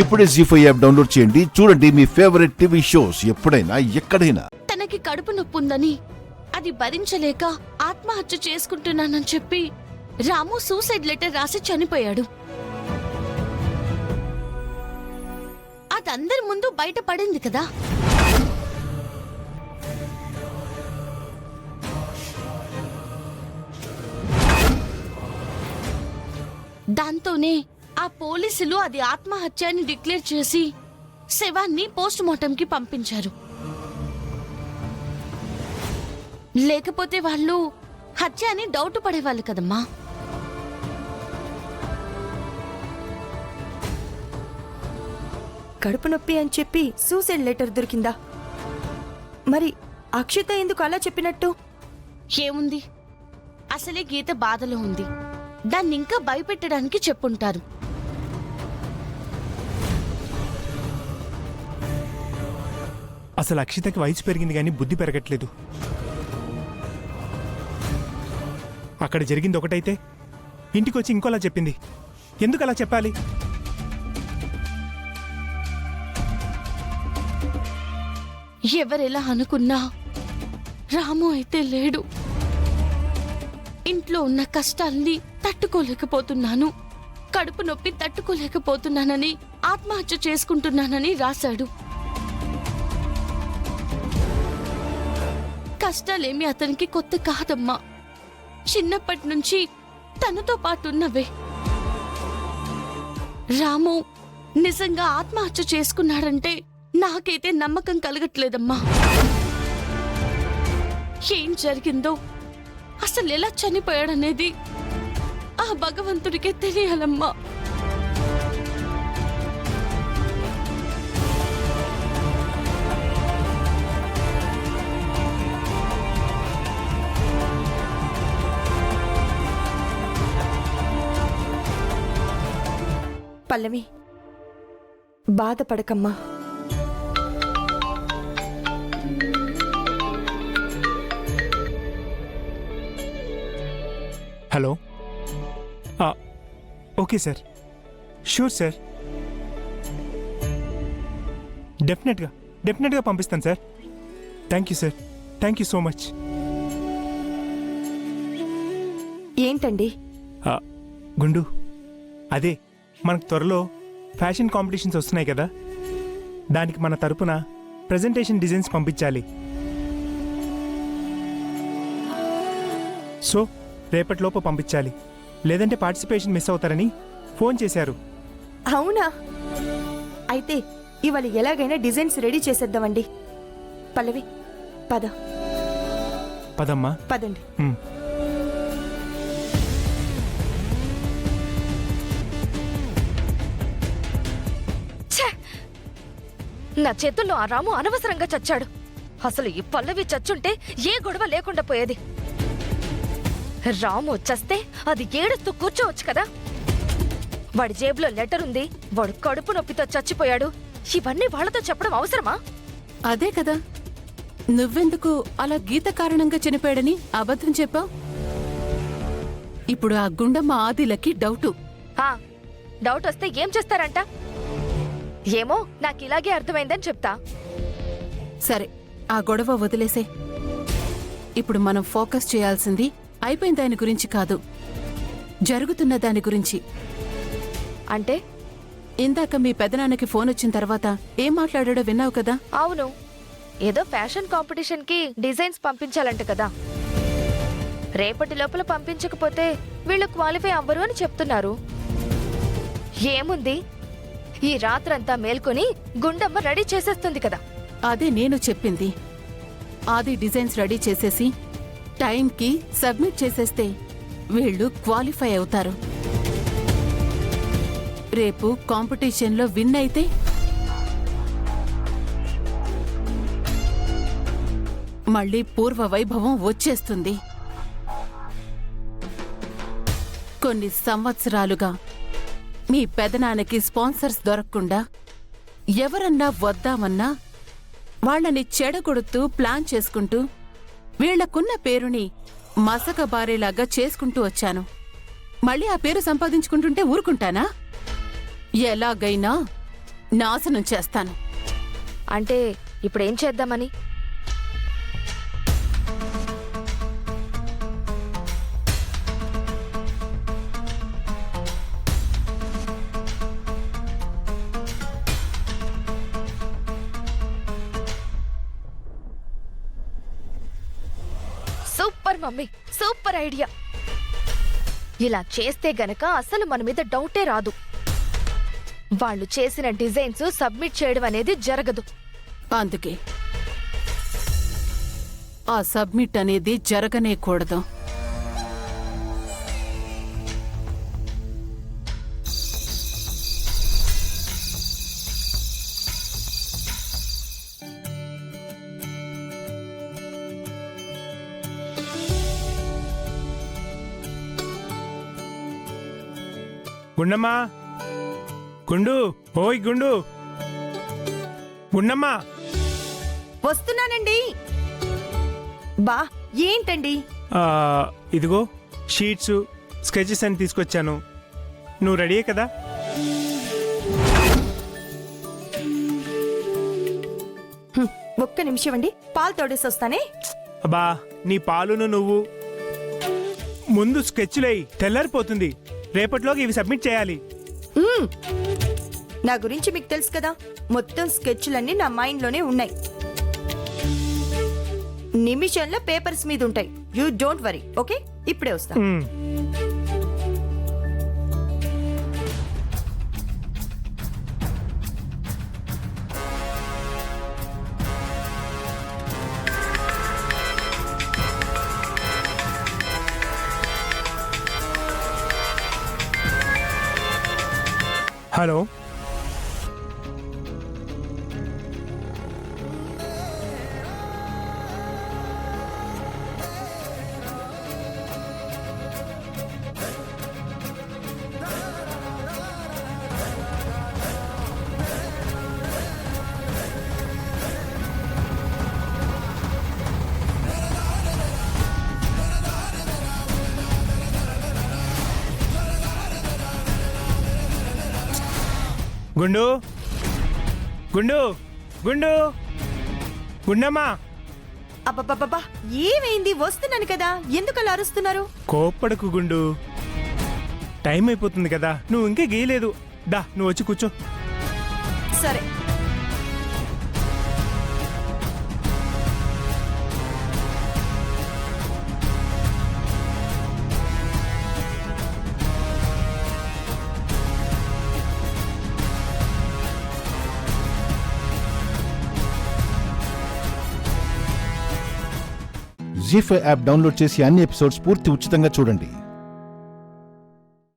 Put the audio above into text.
ఇప్పుడే జీ5 app download చేయండి. చూడండి మీ ఫేవరెట్ టీవీ షోస్ ఎప్పుడైనా ఎక్కడైనా. తనకి కడుపు నొప్పుందని అది భరించలేక ఆత్మహత్య చేసుకుంటున్నానని చెప్పి రాము సూసైడ్ లెటర్ రాసి చనిపోయాడు. అదందరి ముందు బయటపడింది కదా. దాంతోనే ఆ పోలీసులు అది ఆత్మహత్య అని డిక్లేర్ చేసి శవాన్ని పోస్ట్ మార్టంకి పంపించారు. లేకపోతే వాళ్ళు హత్య అని డౌట్ పడేవాళ్ళు కదమ్మా. కడుపు నొప్పి అని చెప్పి సూసైడ్ లెటర్ దొరికిందా? మరి అక్షిత ఎందుకు అలా చెప్పినట్టు? ఏముంది, అసలే గీత బాధలో ఉంది. దాన్ని ఇంకా భయపెట్టడానికి చెప్పుంటారు. అసలు అక్షితకి వయసు పెరిగింది కానీ బుద్ధి పెరగట్లేదు. అక్కడ జరిగింది ఒకటైతే ఇంటికొచ్చి ఇంకోలా చెప్పింది. ఎందుకు అలా చెప్పాలి? ఎవరెలా అనుకున్నా రాము అయితే లేడు. ఇంట్లో ఉన్న కష్టాల్ని తట్టుకోలేకపోతున్నాను, కడుపు నొప్పి తట్టుకోలేకపోతున్నానని ఆత్మహత్య చేసుకుంటున్నానని రాశాడు. కష్టాలేమి అతనికి కొత్త కాదమ్మా. చిన్నప్పటి నుంచి తనతో పాటున్నవే. రాము నిజంగా ఆత్మహత్య చేసుకున్నాడంటే నాకైతే నమ్మకం కలగట్లేదమ్మా. ఏం జరిగిందో, అసలు ఎలా చనిపోయాడనేది ఆ భగవంతుడికే తెలియాలమ్మా. పల్లవి, బాధపడకమ్మా. Hello, okay sir, sure sir, డెఫినెట్గా పంపిస్తాను sir. Thank you sir, thank you so much. ఏంటండి? గుండు, అదే మనకు త్వరలో ఫ్యాషన్ కాంపిటీషన్స్ వస్తున్నాయి కదా, దానికి మన తరపున ప్రెజెంటేషన్ డిజైన్స్ పంపించాలి. సో రేపటిలోపు పంపించాలి, లేదంటే పార్టిసిపేషన్ మిస్ అవుతారని ఫోన్ చేశారు. అవునా? అయితే ఇవాళ ఎలాగైనా డిజైన్స్ రెడీ చేసేద్దామండి. పల్లవి, పదమ్మా. పదండి. నా చేతుల్లో ఆ రాము అనవసరంగా చచ్చాడు. అసలు ఈ పల్లవి చచ్చుంటే ఏ గొడవ లేకుండా పోయేది. రాము చస్తే అది ఏడుస్తూ కూర్చోవచ్చు కదా. వాడి జేబులో లెటర్ ఉంది, వాడు కడుపు నొప్పితో చచ్చిపోయాడు. ఇవన్నీ వాళ్ళతో చెప్పడం అవసరమా? అదే కదా, నువ్వెందుకు అలా గీత కారణంగా చనిపోయాడని అబద్ధం చెప్పావు? ఇప్పుడు ఆ గుండమ్మ ఆదిలకి డౌటు. డౌట్ వస్తే ఏం చేస్తారంట? ఏమో, నాకు ఇలాగే అర్థమైందని చెప్తా. సరే, ఆ గొడవ వదిలేసే. ఇప్పుడు మనం ఫోకస్ చేయాల్సింది అయిపోయిన దాని గురించి కాదు, జరుగుతున్న దాని గురించి. అంటే? ఇందాక మీ పెదనాన్నకి ఫోన్ వచ్చిన తర్వాత ఏం మాట్లాడాడో విన్నావు కదా? అవును, ఏదో ఫ్యాషన్ కాంపిటీషన్కి డిజైన్స్ పంపించాలంట కదా. రేపటి లోపల పంపించకపోతే వీళ్ళు క్వాలిఫై అవ్వరు అని చెప్తున్నారు. ఏముంది, ఈ రాత్రంతా మేల్కొని గుండమ్మ రెడీ చేసేస్తుంది కదా. అదే నేను చెప్పింది. ఆది డిజైన్స్ రెడీ చేసేసి టైంకి సబ్మిట్ చేసేస్తే వీళ్ళు క్వాలిఫై అవుతారు. రేపు కాంపిటీషన్లో విన్ అయితే మళ్ళీ పూర్వ వైభవం వచ్చేస్తుంది. కొన్ని సంవత్సరాలుగా మీ పెదనాన్నకి స్పాన్సర్స్ దొరకకుండా ఎవరన్నా వద్దామన్నా వాళ్ళని చెడగొడుతూ ప్లాన్ చేసుకుంటూ వీళ్లకున్న పేరుని మసకబారేలాగా చేసుకుంటూ వచ్చాను. మళ్ళీ ఆ పేరు సంపాదించుకుంటుంటే ఊరుకుంటానా? ఎలాగైనా నాశనం చేస్తాను. అంటే ఇప్పుడేం చేద్దామని? Super mummy, super idea. ఇలా చేస్తే గనక అసలు మన మీద డౌటే రాదు. వాళ్ళు చేసిన డిజైన్స్ సబ్మిట్ చేయడం అనేది జరగదు. అందుకే ఆ సబ్మిట్ అనేది జరగనే కూడదు. గుండమ్మా, గుండు, ఓయ్ గుండు, గుండమ్మా. వస్తున్నానండి. బా ఏంటండి? ఇదిగో షీట్స్, స్కెచెస్ అని తీసుకొచ్చాను. నువ్వు రెడీయే కదా? ఒక్క నిమిషం అండి, పాలు తోడేసి వస్తానే. అబ్బా, నీ పాలును నువ్వు ముందు స్కెచ్లేయి, తెల్లారిపోతుంది. రేపటిలోకి ఇవి సబ్మిట్ చేయాలి. నా గురించి మీకు తెలుసు కదా, మొత్తం స్కెచ్లన్నీ నా మైండ్లోనే ఉన్నాయి. నిమిషంలో పేపర్స్ మీద ఉంటాయి. You don't worry, okay? ఇప్పుడే వస్తా. హలో, గుండు, గుండు, గుండు, గుండమ్మా. అబ్బబ్బబ్బా, ఏమైంది? వస్తున్నాను కదా, ఎందుకు అలా అరుస్తున్నారు? కోప్పడకు గుండు, టైం అయిపోతుంది కదా. నువ్వు ఇంకా గీయలేదు. దా, నువ్వు వచ్చి కూర్చో. సరే. జీ5 యాప్ డౌన్లోడ్ చేసి అన్ని ఎపిసోడ్స్ పూర్తి ఉచితంగా చూడండి.